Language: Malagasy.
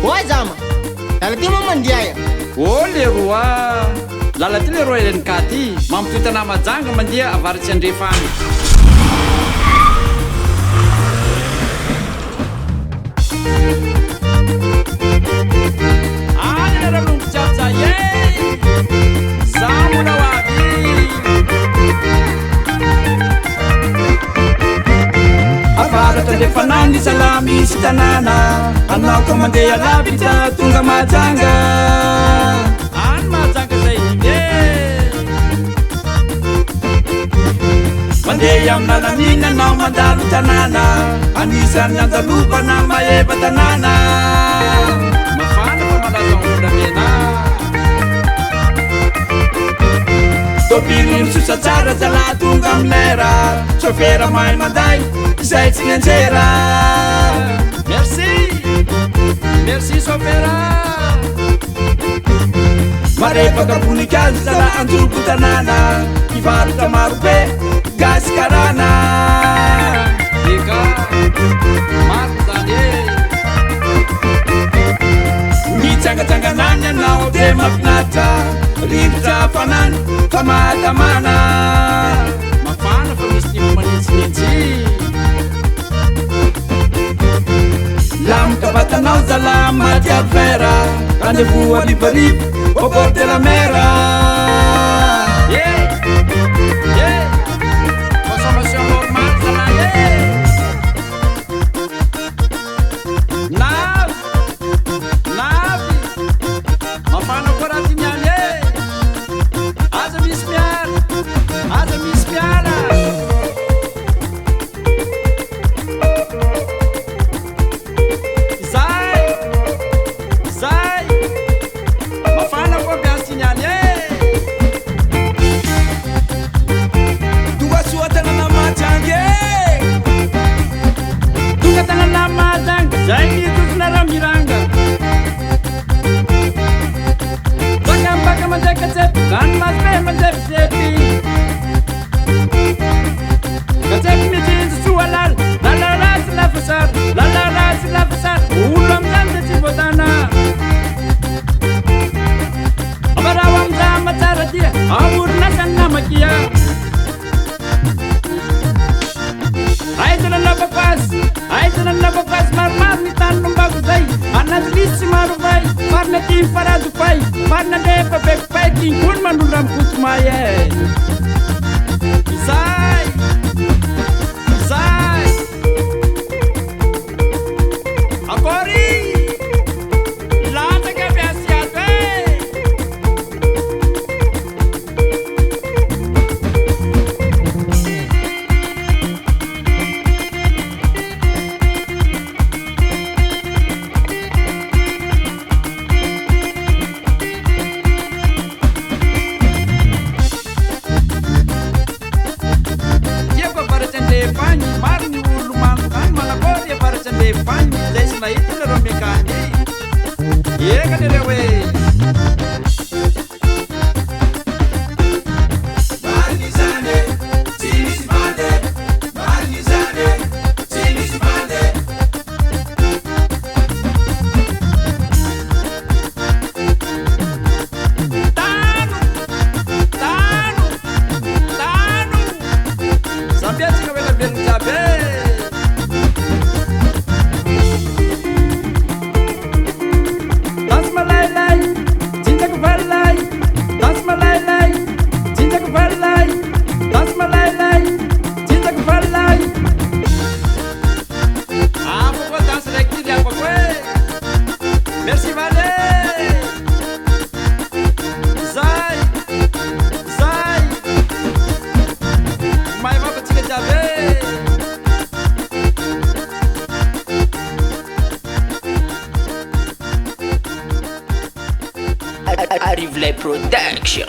Oa zama, lala ty moa mandeha ya. Oh leroa, lala ty leroa Elenikaty mampitoitana majanga mandeha avaratsy andrefany. Fanani salami sitanana anao ka mandeha lavitra tonga majanga An majanga zay mandeha amina lamina anao mandalo tanàna anisany andalovana maheva tanàna mafana fa malaza volamena tobily misosa tsara zala tonga amilera sofera mahay manday izay tsy nianjera. Merci sofera marefaka voninkazo zala anjobo tanàna ivarotra maro be gasy karana eka maro zany mitsangatsanganany anao de mafinaritra rivotra fanany famatamana mafana fa misy tipo manitsinitsy lamika vatanao zala maty avera rendez-vous alivarivo au bord de la mer. Consommation normale zala navy mafana koa raha ty niany aza misy miala zay mafana koa biazy ty niany tonga soa tanana majanga tonga tanana majanga zay mitofina raha miranga bakambaka manjekatsepi zany masobe manjepitsepy katsepi mijinjo soa lalaratsy lafasary olo amizany de tsy voatana avarao amza matsara tia amorinasany namakia aitana nabapasy maromaro ny tany lombako zay anaty lisy tsy maro fay marina timy farado fay marina lefa bekopay tinkony manolo amikotomay zay akory latsaka biasiato Fanny, marni ulu mangu kan malakoria para cende fanny, desi na itu le rombe kani. Ye kan dewe. Barnizane, sinis mande, barnizane, sinis mande. Tanu. Sampai sih kau bilang cabe. Tas malai, cinta kebalai. Tas malai, cinta kebalai. Tas malai, cinta kebalai. Apa kau das lagi dia apa kau? Merci vale. Zai. Mai va pe cine cabe. Arrive les production.